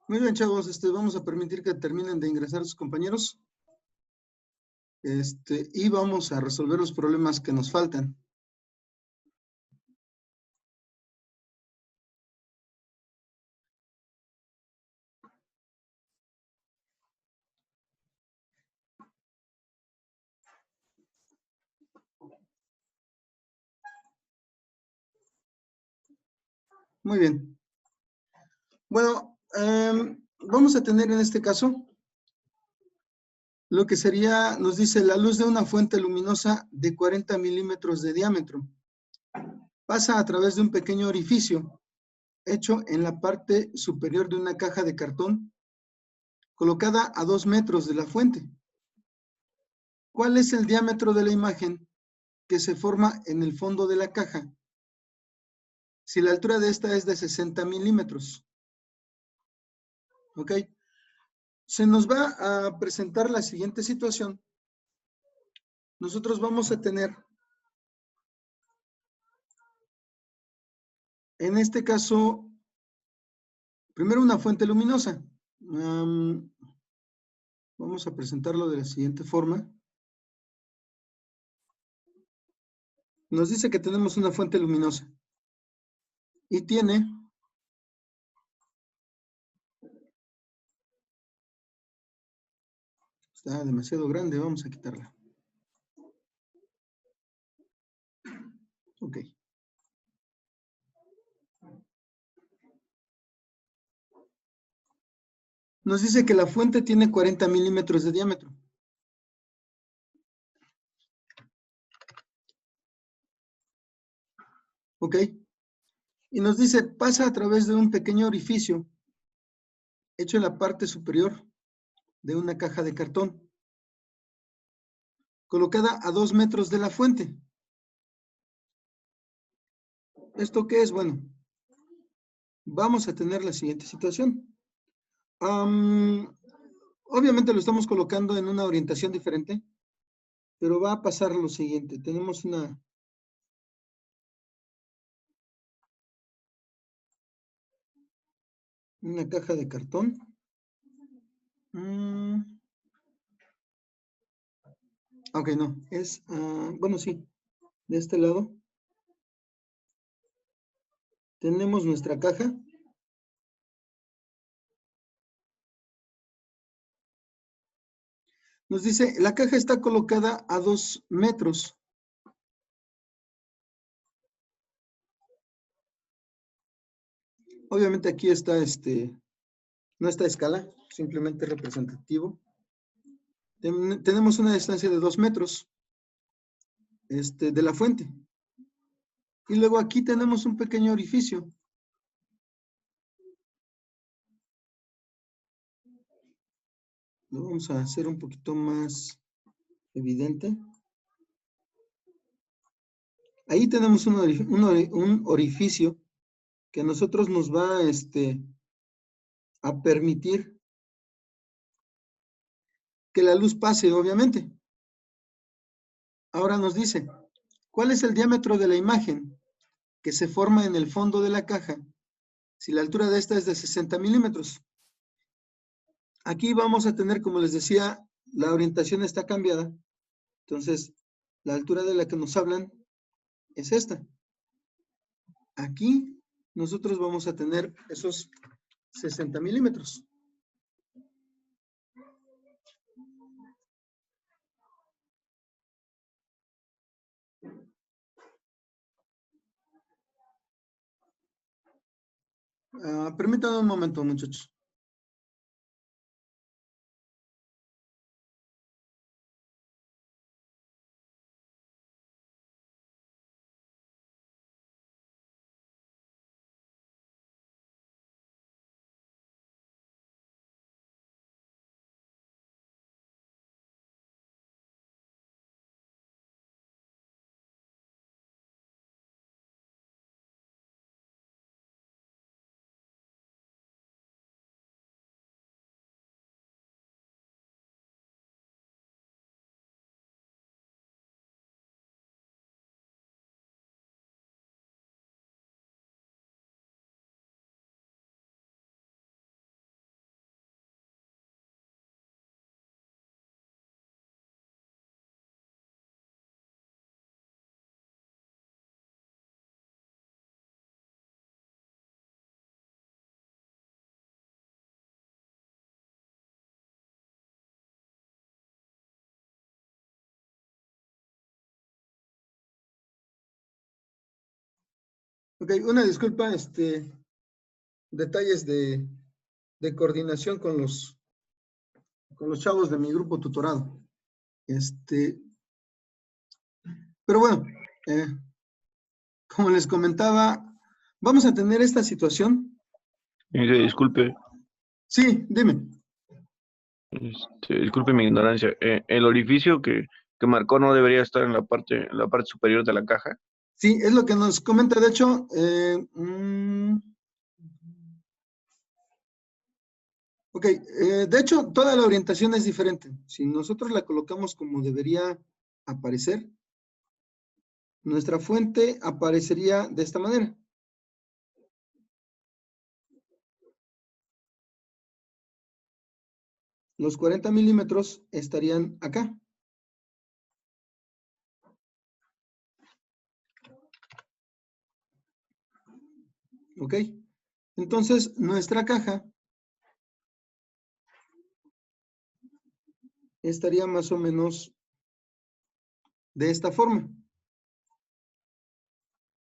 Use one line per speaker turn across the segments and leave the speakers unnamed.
Muy bien, chavos, vamos a permitir que terminen de ingresar sus compañeros, y vamos a resolver los problemas que nos faltan. Muy bien. Bueno, vamos a tener en este caso lo que sería, nos dice, la luz de una fuente luminosa de 40 milímetros de diámetro. Pasa a través de un pequeño orificio hecho en la parte superior de una caja de cartón colocada a 2 metros de la fuente. ¿Cuál es el diámetro de la imagen que se forma en el fondo de la caja si la altura de esta es de 60 milímetros? ¿Ok? Se nos va a presentar la siguiente situación. Nosotros vamos a tener, en este caso, primero una fuente luminosa. Vamos a presentarlo de la siguiente forma. Nos dice que tenemos una fuente luminosa y tiene está demasiado grande, vamos a quitarla. Ok. Nos dice que la fuente tiene 40 milímetros de diámetro. Ok. Y nos dice, pasa a través de un pequeño orificio hecho en la parte superior de una caja de cartón, colocada a 2 metros de la fuente. ¿Esto qué es? Bueno, vamos a tener la siguiente situación. Obviamente lo estamos colocando en una orientación diferente, pero va a pasar lo siguiente. Tenemos una caja de cartón. Ok, no, es, bueno, sí, de este lado. Tenemos nuestra caja. Nos dice, la caja está colocada a 2 metros. Obviamente aquí está, no está a escala, simplemente representativo. Tenemos una distancia de 2 metros, de la fuente. Y luego aquí tenemos un pequeño orificio. Lo vamos a hacer un poquito más evidente. Ahí tenemos un orificio que a nosotros nos va a permitir que la luz pase, obviamente. Ahora nos dice, ¿cuál es el diámetro de la imagen que se forma en el fondo de la caja si la altura de esta es de 60 milímetros? Aquí vamos a tener, como les decía, la orientación está cambiada. Entonces, la altura de la que nos hablan es esta. Aquí nosotros vamos a tener esos 60 milímetros. Permítanme un momento, muchachos. Ok, una disculpa, detalles de coordinación con los chavos de mi grupo tutorado. Pero bueno, eh, como les comentaba, vamos a tener esta situación.
Disculpe,
Sí, dime.
disculpe mi ignorancia. El orificio que marcó no debería estar en en la parte superior de la caja.
Sí, es lo que nos comenta. De hecho, ok, de hecho, toda la orientación es diferente. Si nosotros la colocamos como debería aparecer, nuestra fuente aparecería de esta manera. Los 40 milímetros estarían acá. ¿Ok? Entonces, nuestra caja estaría más o menos de esta forma.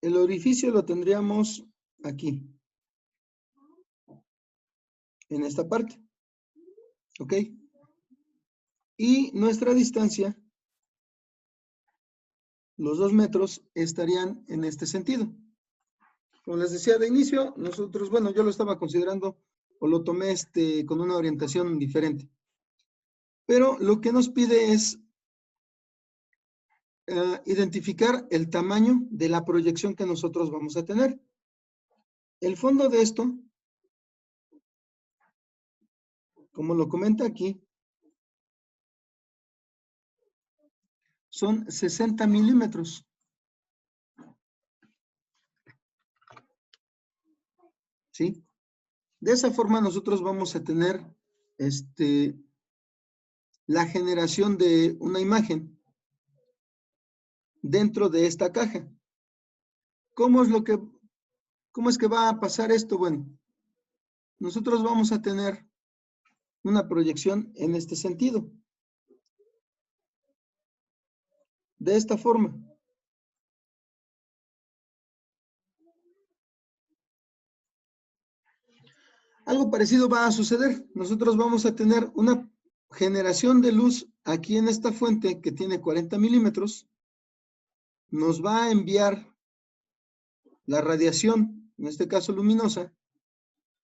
El orificio lo tendríamos aquí, en esta parte. ¿Ok? Y nuestra distancia, los 2 metros, estarían en este sentido. Como les decía de inicio, nosotros, bueno, yo lo estaba considerando o lo tomé con una orientación diferente. Pero lo que nos pide es identificar el tamaño de la proyección que nosotros vamos a tener. El fondo de esto, como lo comenta aquí, son 60 milímetros. ¿Sí? De esa forma nosotros vamos a tener la generación de una imagen dentro de esta caja. ¿Cómo es que va a pasar esto? Bueno, nosotros vamos a tener una proyección en este sentido. De esta forma. Algo parecido va a suceder. Nosotros vamos a tener una generación de luz aquí en esta fuente que tiene 40 milímetros. Nos va a enviar la radiación, en este caso luminosa,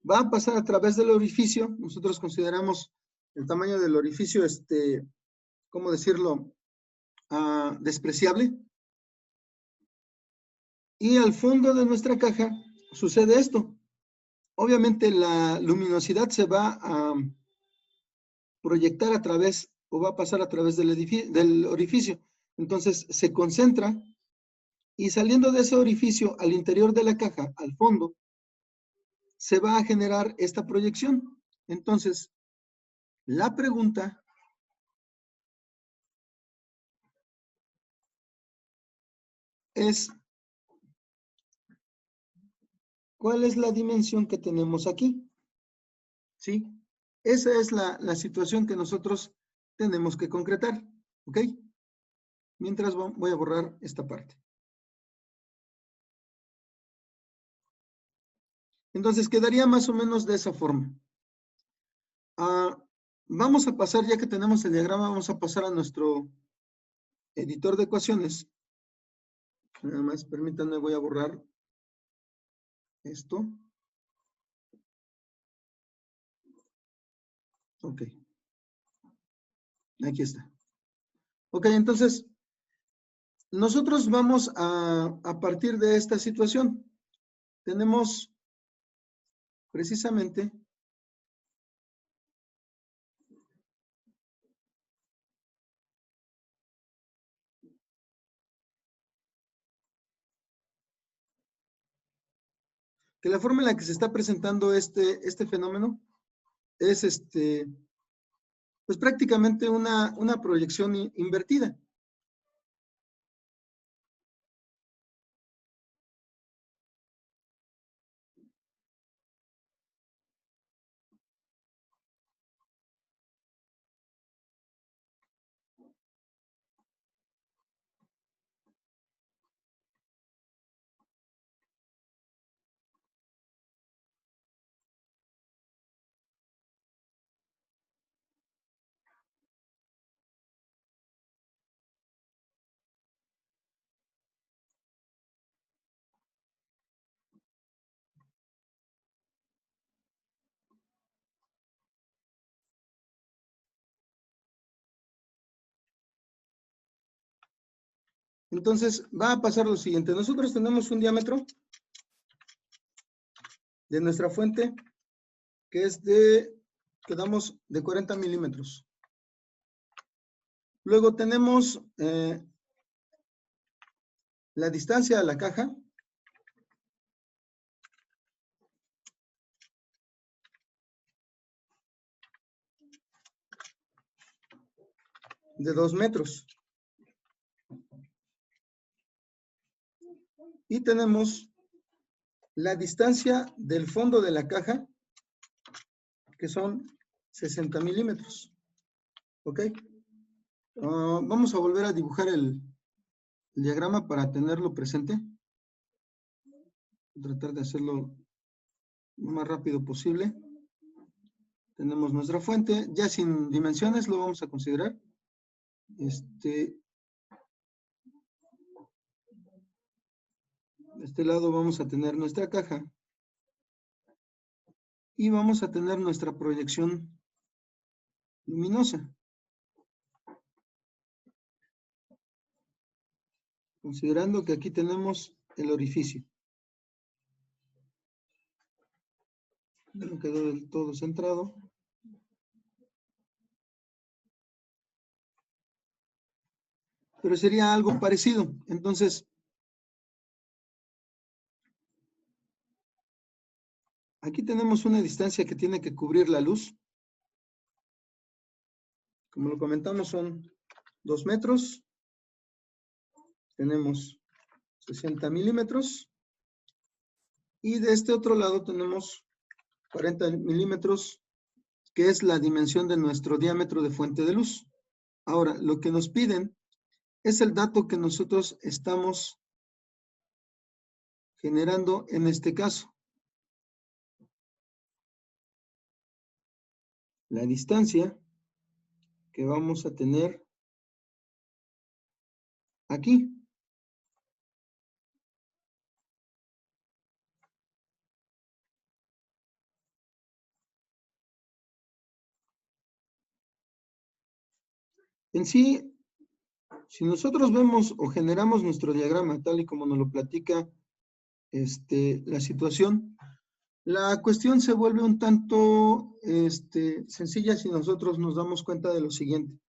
va a pasar a través del orificio. Nosotros consideramos el tamaño del orificio, ¿cómo decirlo? Despreciable. Y al fondo de nuestra caja sucede esto. Obviamente la luminosidad se va a proyectar a través o va a pasar a través del orificio. Entonces se concentra y saliendo de ese orificio al interior de la caja, al fondo, se va a generar esta proyección. Entonces, la pregunta es, ¿cuál es la dimensión que tenemos aquí? ¿Sí? Esa es la situación que nosotros tenemos que concretar. ¿Ok? Mientras voy a borrar esta parte. Entonces, quedaría más o menos de esa forma. Vamos a pasar, ya que tenemos el diagrama, vamos a pasar a nuestro editor de ecuaciones. Nada más, permítanme, voy a borrar esto. Ok. Aquí está. Ok, entonces, nosotros vamos a partir de esta situación. Tenemos precisamente que la forma en la que se está presentando este fenómeno es pues prácticamente una proyección invertida. Entonces, va a pasar lo siguiente. Nosotros tenemos un diámetro de nuestra fuente que es quedamos de 40 milímetros. Luego tenemos la distancia a la caja. De 2 metros. Y tenemos la distancia del fondo de la caja, que son 60 milímetros. ¿Ok? Vamos a volver a dibujar el diagrama para tenerlo presente. Tratar de hacerlo lo más rápido posible. Tenemos nuestra fuente, ya sin dimensiones lo vamos a considerar. De este lado vamos a tener nuestra caja. Y vamos a tener nuestra proyección luminosa. Considerando que aquí tenemos el orificio. No quedó del todo centrado. Pero sería algo parecido. Entonces, aquí tenemos una distancia que tiene que cubrir la luz. Como lo comentamos, son 2 metros. Tenemos 60 milímetros. Y de este otro lado tenemos 40 milímetros, que es la dimensión de nuestro diámetro de fuente de luz. Ahora, lo que nos piden es el dato que nosotros estamos generando en este caso. La distancia que vamos a tener aquí. En sí, si nosotros vemos o generamos nuestro diagrama tal y como nos lo platica la situación, la cuestión se vuelve un tanto sencilla si nosotros nos damos cuenta de lo siguiente.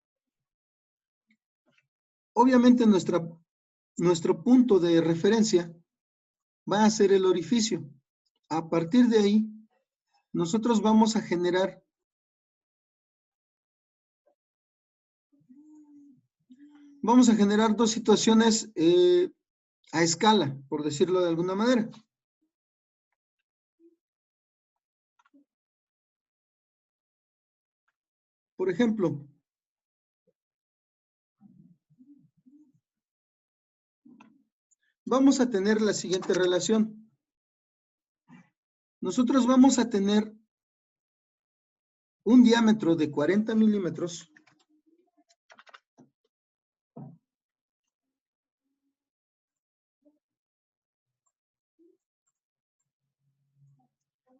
Obviamente nuestro punto de referencia va a ser el orificio. A partir de ahí, nosotros vamos a generar dos situaciones a escala, por decirlo de alguna manera. Por ejemplo, vamos a tener la siguiente relación. Nosotros vamos a tener un diámetro de 40 milímetros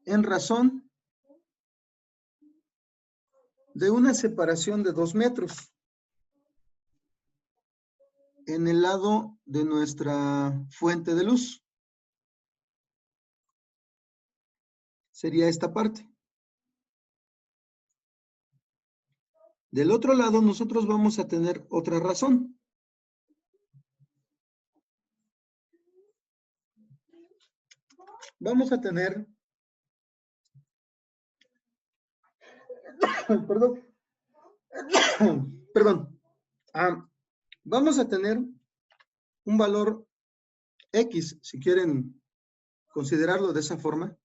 en razón de una separación de 2 metros en el lado de nuestra fuente de luz. Sería esta parte. Del otro lado, nosotros vamos a tener otra razón. Vamos a tener, perdón, vamos a tener un valor X, si quieren considerarlo de esa forma,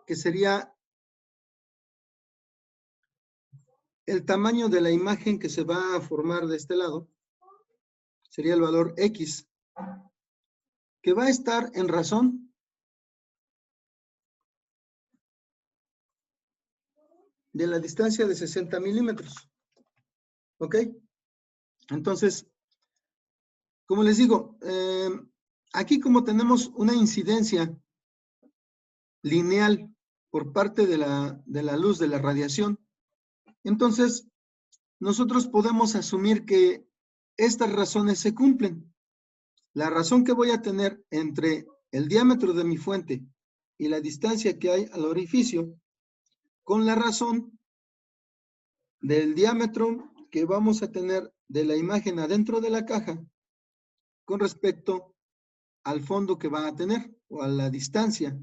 que sería el tamaño de la imagen que se va a formar de este lado, sería el valor X, que va a estar en razón de la distancia de 60 milímetros. ¿Ok? Entonces, como les digo, aquí como tenemos una incidencia lineal por parte de la luz, de la radiación, entonces nosotros podemos asumir que estas razones se cumplen. la razón que voy a tener entre el diámetro de mi fuente y la distancia que hay al orificio con la razón del diámetro que vamos a tener de la imagen adentro de la caja con respecto al fondo que va a tener o a la distancia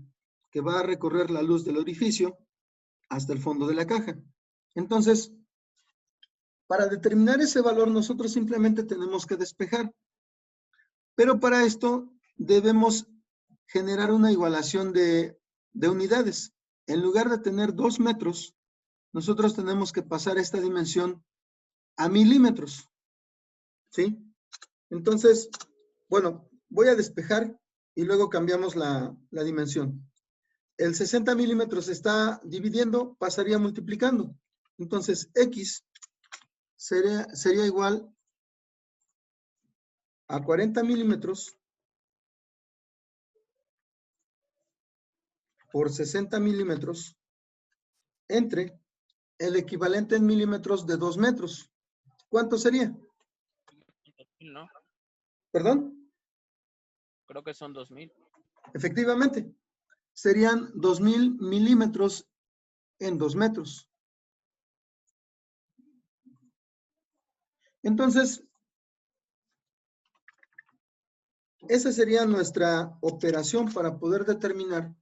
que va a recorrer la luz del orificio hasta el fondo de la caja. Entonces, para determinar ese valor nosotros simplemente tenemos que despejar. Pero para esto debemos generar una igualación de unidades. En lugar de tener 2 metros, nosotros tenemos que pasar esta dimensión a milímetros. ¿Sí? Entonces, bueno, voy a despejar y luego cambiamos la dimensión. El 60 milímetros se está dividiendo, pasaría multiplicando. Entonces, X sería igual a 40 milímetros por 60 milímetros entre el equivalente en milímetros de 2 metros. ¿Cuánto sería?
¿No?
¿Perdón?
Creo que son 2000.
Efectivamente, serían 2000 milímetros en 2 metros. Entonces, esa sería nuestra operación para poder determinar,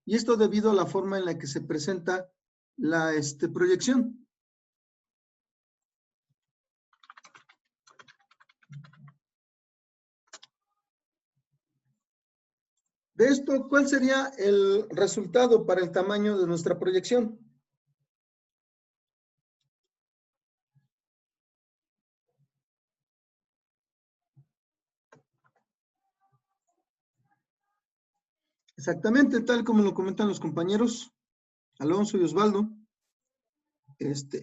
y esto debido a la forma en la que se presenta la proyección. De esto, ¿cuál sería el resultado para el tamaño de nuestra proyección? Exactamente, tal como lo comentan los compañeros Alonso y Osvaldo,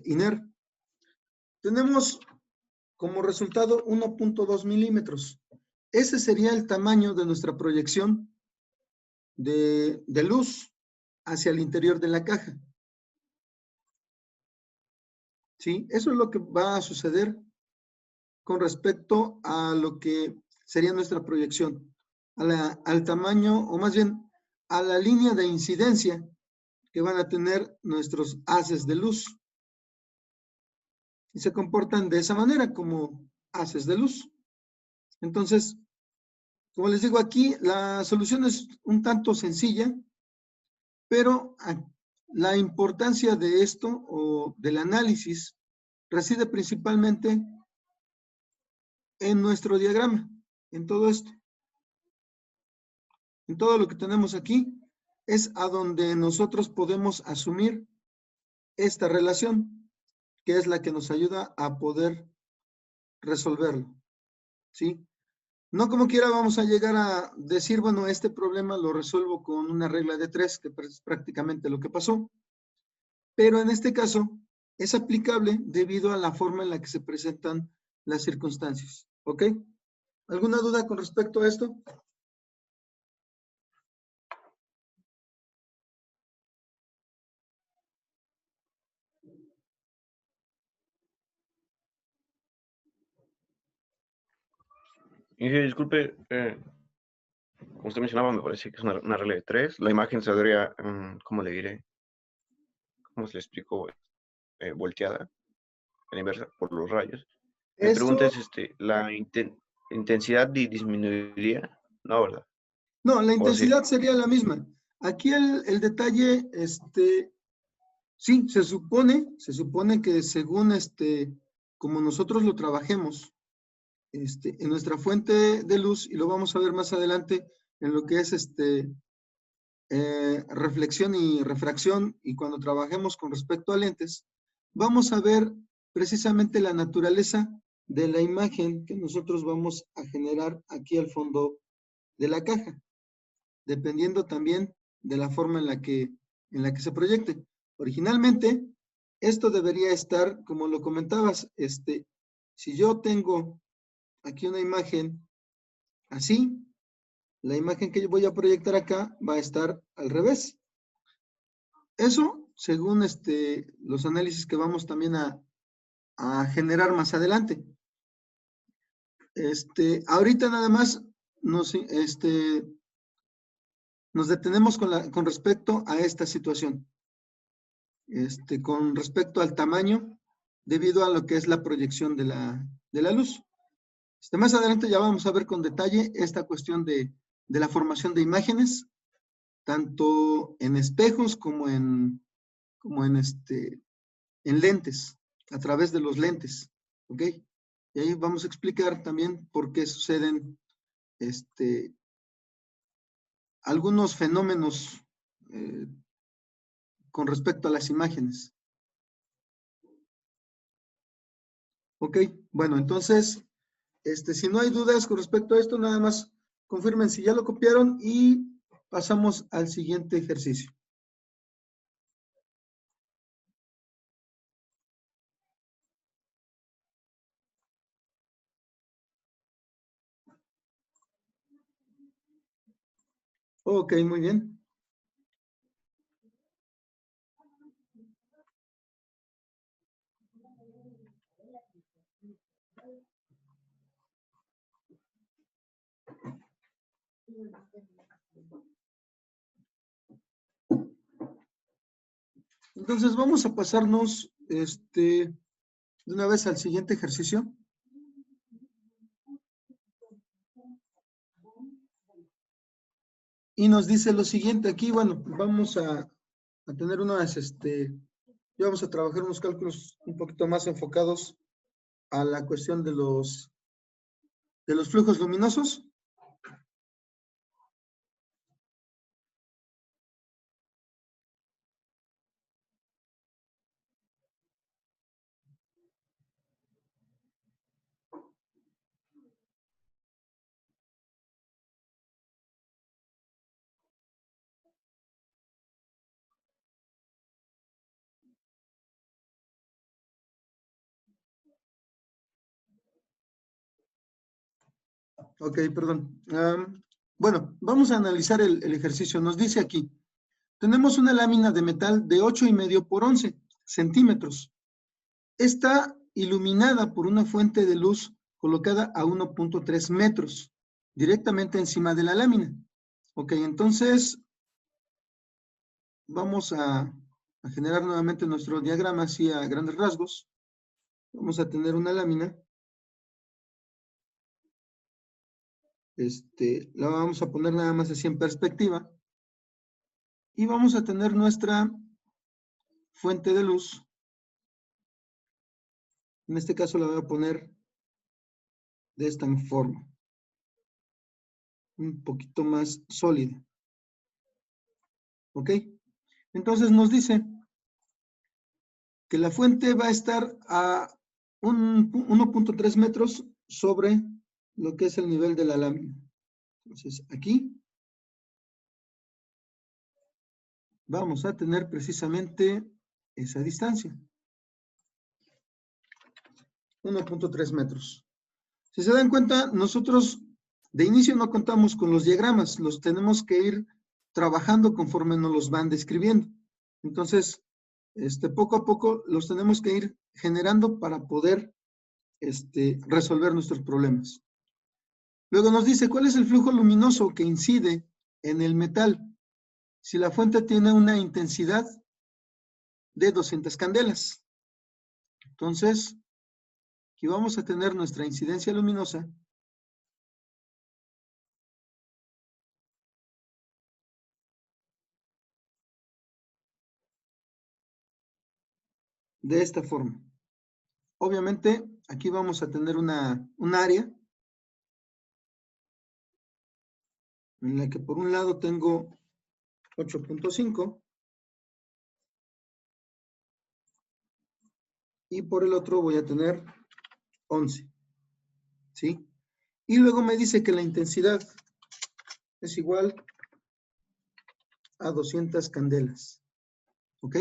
Iner. Tenemos como resultado 1.2 milímetros. Ese sería el tamaño de nuestra proyección de luz hacia el interior de la caja. ¿Sí? Eso es lo que va a suceder con respecto a lo que sería nuestra proyección, al tamaño, o más bien a la línea de incidencia que van a tener nuestros haces de luz. Y se comportan de esa manera, como haces de luz. Entonces, como les digo aquí, la solución es un tanto sencilla, pero la importancia de esto o del análisis reside principalmente en nuestro diagrama, en todo esto. En todo lo que tenemos aquí es a donde nosotros podemos asumir esta relación, que es la que nos ayuda a poder resolverlo. ¿Sí? No como quiera vamos a llegar a decir, bueno, este problema lo resuelvo con una regla de 3, que es prácticamente lo que pasó. Pero en este caso es aplicable debido a la forma en la que se presentan las circunstancias. ¿Ok? ¿Alguna duda con respecto a esto?
Y disculpe, como usted mencionaba, me parece que es una regla de 3. La imagen saldría, ¿cómo le diré? ¿Cómo se le explico? Volteada, a la inversa, por los rayos. Mi pregunta
Esto,
es, ¿la intensidad disminuiría? No, ¿verdad?
no, la
¿O sí?
intensidad sería la misma. Aquí el detalle, sí, se supone que según como nosotros lo trabajemos, en nuestra fuente de luz, y lo vamos a ver más adelante en lo que es reflexión y refracción, y cuando trabajemos con respecto a lentes, vamos a ver precisamente la naturaleza de la imagen que nosotros vamos a generar aquí al fondo de la caja, dependiendo también de la forma en la que se proyecte. Originalmente, esto debería estar, como lo comentabas, si yo tengo aquí una imagen así, la imagen que yo voy a proyectar acá va a estar al revés. Eso, según los análisis que vamos también a generar más adelante. Ahorita nada más nos detenemos con respecto a esta situación. Con respecto al tamaño, debido a lo que es la proyección de la luz. Más adelante ya vamos a ver con detalle esta cuestión de la formación de imágenes, tanto en espejos como en lentes, a través de los lentes, ¿ok? Y ahí vamos a explicar también por qué suceden algunos fenómenos con respecto a las imágenes. Ok, bueno, entonces, si no hay dudas con respecto a esto, nada más confirmen si ya lo copiaron y pasamos al siguiente ejercicio. Ok, muy bien. Entonces vamos a pasarnos de una vez al siguiente ejercicio. Y nos dice lo siguiente aquí, bueno, vamos a tener unas, vamos a trabajar unos cálculos un poquito más enfocados a la cuestión de los flujos luminosos. Ok, perdón. Bueno, vamos a analizar el ejercicio. Nos dice aquí, tenemos una lámina de metal de 8,5 por 11 centímetros. Está iluminada por una fuente de luz colocada a 1.3 metros, directamente encima de la lámina. Ok, entonces vamos a generar nuevamente nuestro diagrama así a grandes rasgos. Vamos a tener una lámina. La vamos a poner nada más así en perspectiva. Y vamos a tener nuestra fuente de luz. En este caso la voy a poner de esta forma. Un poquito más sólida. ¿Ok? Entonces nos dice que la fuente va a estar a 1.3 metros sobre lo que es el nivel de la lámina. Entonces aquí vamos a tener precisamente esa distancia. 1.3 metros. Si se dan cuenta, nosotros de inicio no contamos con los diagramas, los tenemos que ir trabajando conforme nos los van describiendo. Entonces, poco a poco los tenemos que ir generando para poder resolver nuestros problemas. Luego nos dice, ¿cuál es el flujo luminoso que incide en el metal? Si la fuente tiene una intensidad de 200 candelas. Entonces, aquí vamos a tener nuestra incidencia luminosa de esta forma. Obviamente, aquí vamos a tener un área en la que por un lado tengo 8.5 y por el otro voy a tener 11. ¿Sí? Y luego me dice que la intensidad es igual a 200 candelas. ¿Ok?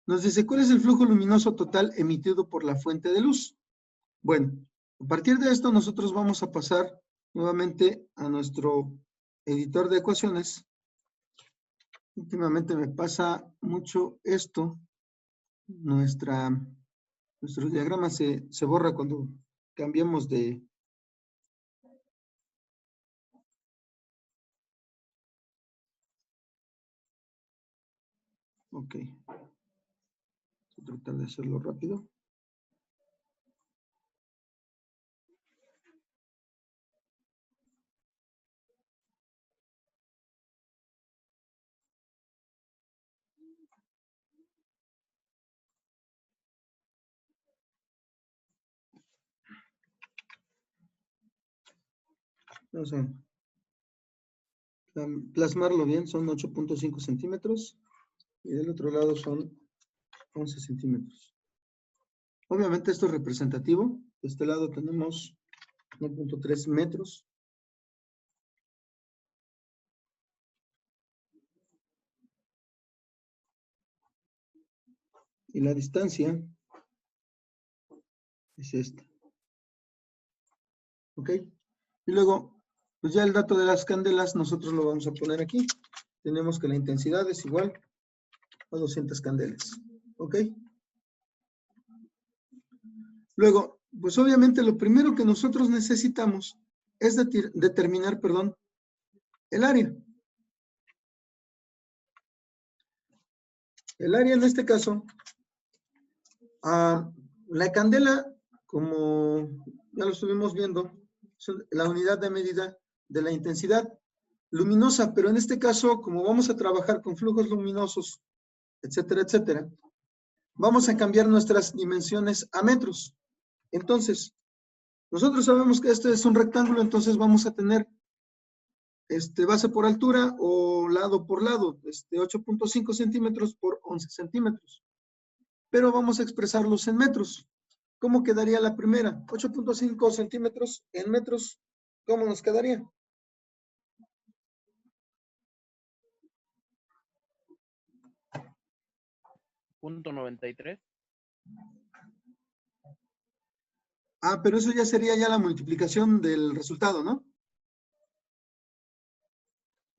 Nos dice, ¿cuál es el flujo luminoso total emitido por la fuente de luz? Bueno, a partir de esto nosotros vamos a pasar nuevamente a nuestro editor de ecuaciones. Últimamente me pasa mucho esto. Nuestro diagrama se borra cuando cambiamos de Ok. Voy a tratar de hacerlo rápido. Vamos a plasmarlo bien, son 8.5 centímetros y del otro lado son 11 centímetros. Obviamente esto es representativo. De este lado tenemos 1.3 metros. Y la distancia es esta. ¿Ok? Y luego, pues ya el dato de las candelas nosotros lo vamos a poner aquí. Tenemos que la intensidad es igual a 200 candelas. ¿Ok? Luego, pues obviamente lo primero que nosotros necesitamos es determinar, perdón, el área. El área en este caso, la candela, como ya lo estuvimos viendo, es la unidad de medida de la intensidad luminosa, pero en este caso, como vamos a trabajar con flujos luminosos, etcétera, etcétera, vamos a cambiar nuestras dimensiones a metros. Entonces, nosotros sabemos que este es un rectángulo, entonces vamos a tener base por altura o lado por lado, 8.5 centímetros por 11 centímetros. Pero vamos a expresarlos en metros. ¿Cómo quedaría la primera? 8.5 centímetros en metros, ¿cómo nos quedaría?
.93.
Pero eso ya sería ya la multiplicación del resultado, ¿no?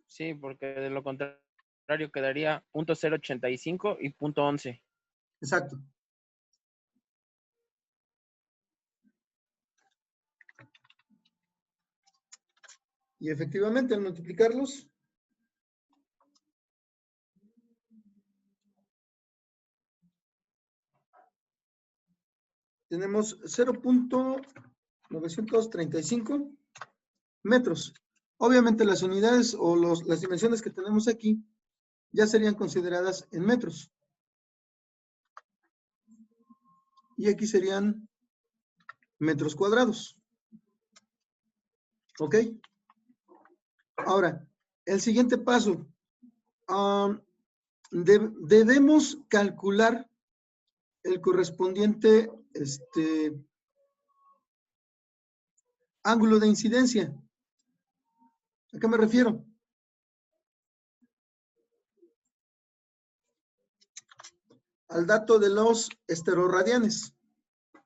Sí, porque de lo contrario quedaría .085 y .11.
Exacto. Y efectivamente, al multiplicarlos, tenemos 0.935 metros. Obviamente las unidades o las dimensiones que tenemos aquí ya serían consideradas en metros. Y aquí serían metros cuadrados. ¿Ok? Ahora, el siguiente paso. Debemos calcular el correspondiente ángulo de incidencia. ¿A qué me refiero? Al dato de los esteroradianes.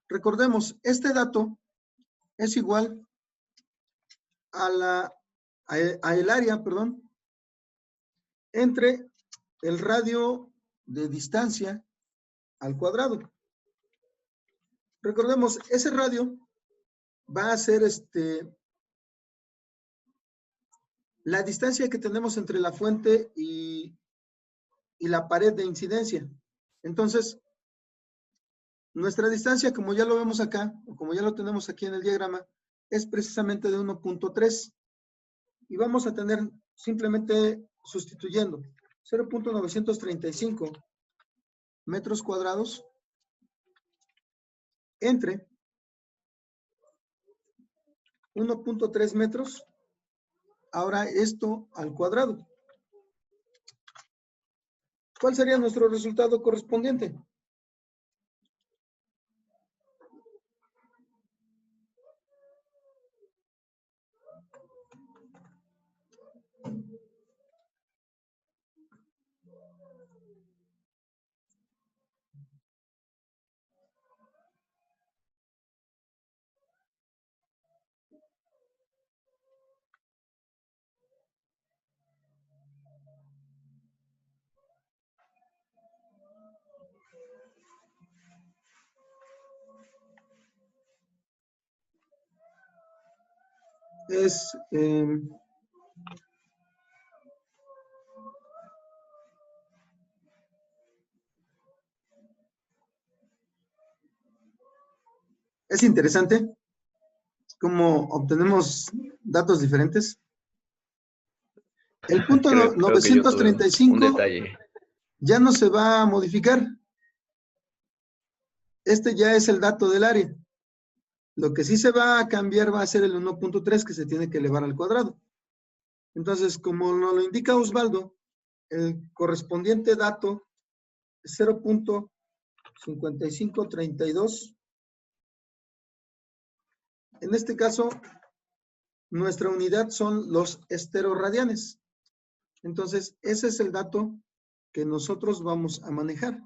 Recordemos, este dato es igual a el área, perdón, entre el radio de distancia al cuadrado. Recordemos, ese radio va a ser la distancia que tenemos entre la fuente y la pared de incidencia. Entonces, nuestra distancia, como ya lo vemos acá, o como ya lo tenemos aquí en el diagrama, es precisamente de 1.3. Y vamos a tener simplemente sustituyendo 0.935 metros cuadrados entre 1.3 metros. Ahora esto al cuadrado. ¿Cuál sería nuestro resultado correspondiente? Es Es interesante cómo obtenemos datos diferentes. El punto
Creo que yo tuve un
935
detalle.
ya no se va a modificar. Este ya es el dato del área. Lo que sí se va a cambiar va a ser el 1.3 que se tiene que elevar al cuadrado. Entonces, como nos lo indica Osvaldo, el correspondiente dato es 0.5532. En este caso, nuestra unidad son los esteroradianes. Entonces, ese es el dato que nosotros vamos a manejar.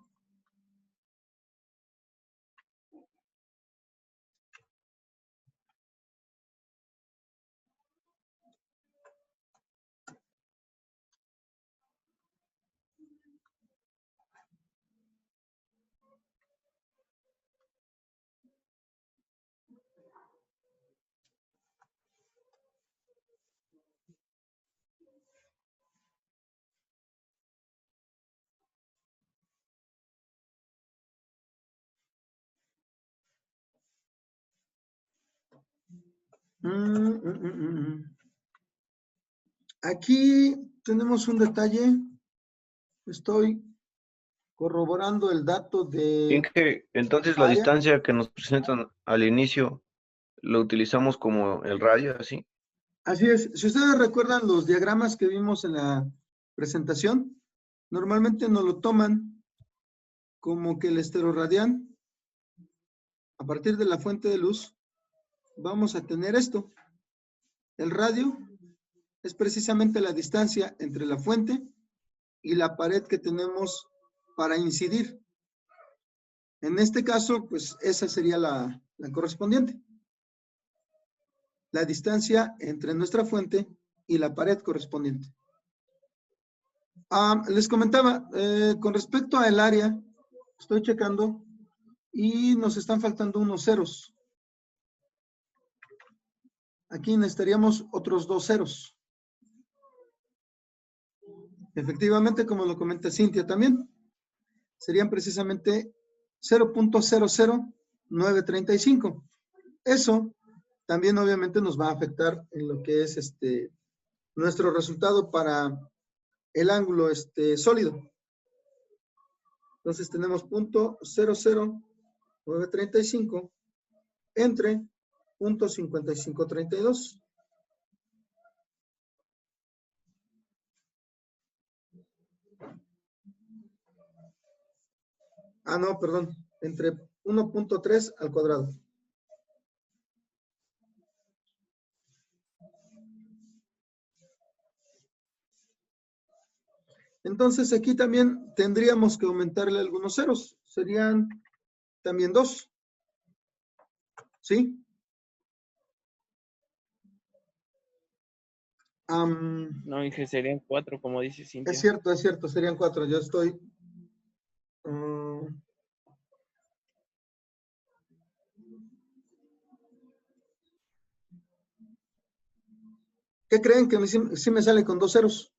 Aquí tenemos un detalle. Estoy corroborando el dato de
Inge, entonces la
área.
distancia que nos presentan al inicio lo utilizamos como el radio, así.
Así es. Si ustedes recuerdan los diagramas que vimos en la presentación, normalmente nos lo toman como que el esteroradián, a partir de la fuente de luz, vamos a tener esto. El radio es precisamente la distancia entre la fuente y la pared que tenemos para incidir. En este caso, pues esa sería la correspondiente. La distancia entre nuestra fuente y la pared correspondiente. Les comentaba, con respecto al área, estoy checando y nos están faltando unos ceros. Aquí necesitaríamos otros 2 ceros. Efectivamente, como lo comenta Cintia también, serían precisamente 0.00935. Eso también obviamente nos va a afectar en lo que es nuestro resultado para el ángulo sólido. Entonces tenemos 0.00935 entre 0.5532. No, perdón, entre 1.3 al cuadrado. Entonces aquí también tendríamos que aumentarle algunos ceros. Serían también 2. ¿Sí?
No, Inge, serían 4, como dice Cintia.
Es cierto, serían 4. Yo estoy... ¿qué creen? Que sí me sale con 2 ceros.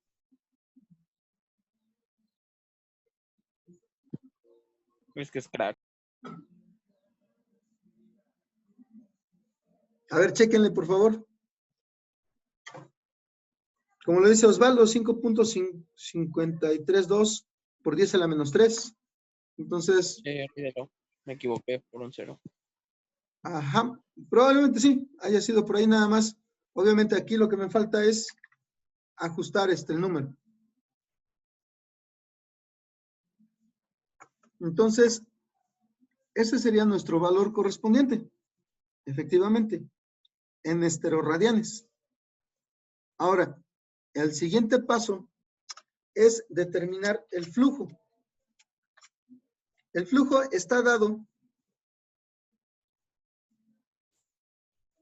Es que es crack.
A ver, chéquenle, por favor. Como lo dice Osvaldo, 5.532 por 10 a la menos 3. Entonces,
Olvídalo. Me equivoqué por un 0.
ajá, probablemente sí, haya sido por ahí nada más. Obviamente aquí lo que me falta es ajustar el número. Entonces, ese sería nuestro valor correspondiente, efectivamente, en esteroradianes. Ahora, el siguiente paso es determinar el flujo. El flujo está dado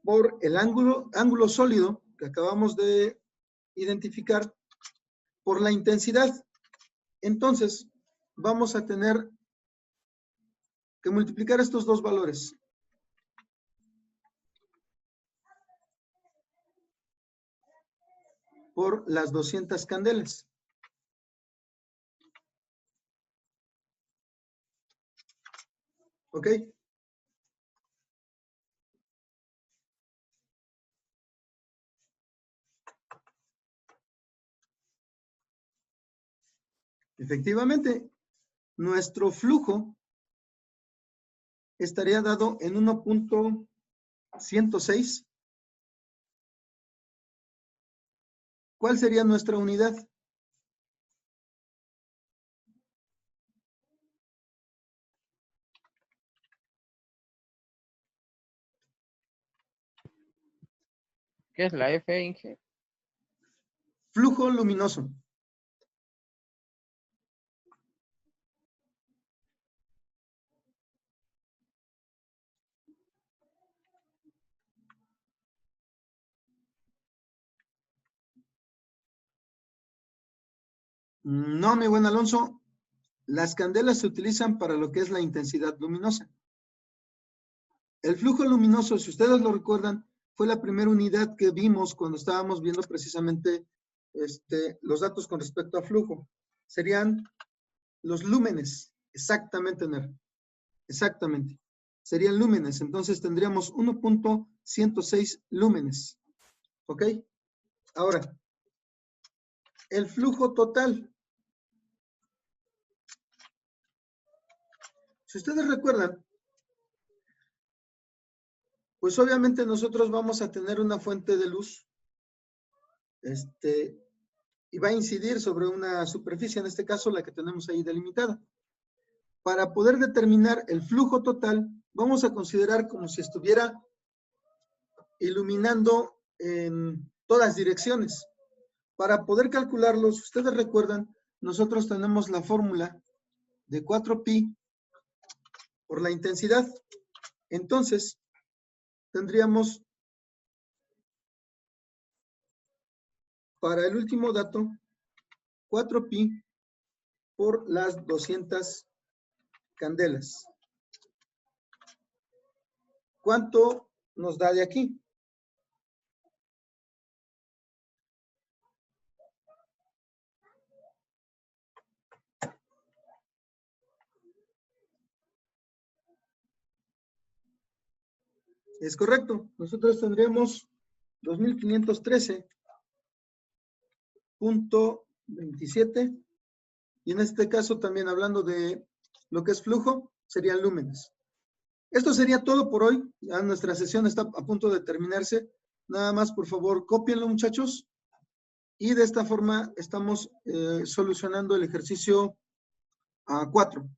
por el ángulo sólido que acabamos de identificar por la intensidad. Entonces, vamos a tener que multiplicar estos dos valores. Por las 200 candelas. ¿Ok? Efectivamente, nuestro flujo estaría dado en 1.106. ¿Cuál sería nuestra unidad?
¿Qué es la F, Inge?
Flujo luminoso. No, mi buen Alonso, las candelas se utilizan para lo que es la intensidad luminosa. El flujo luminoso, si ustedes lo recuerdan, fue la primera unidad que vimos cuando estábamos viendo precisamente los datos con respecto a flujo. Serían los lúmenes, exactamente, Ner. Exactamente. Serían lúmenes, entonces tendríamos 1.106 lúmenes. ¿Ok? Ahora, el flujo total. Si ustedes recuerdan, pues obviamente nosotros vamos a tener una fuente de luz, y va a incidir sobre una superficie, en este caso la que tenemos ahí delimitada. Para poder determinar el flujo total, vamos a considerar como si estuviera iluminando en todas direcciones. Para poder calcularlo, si ustedes recuerdan, nosotros tenemos la fórmula de 4pi por la intensidad. Entonces, tendríamos para el último dato 4pi por las 200 candelas. ¿Cuánto nos da de aquí? Es correcto. Nosotros tendríamos 2513.27 y en este caso también hablando de lo que es flujo, serían lúmenes. Esto sería todo por hoy. Ya nuestra sesión está a punto de terminarse. Nada más, por favor, cópienlo, muchachos. Y de esta forma estamos solucionando el ejercicio 4.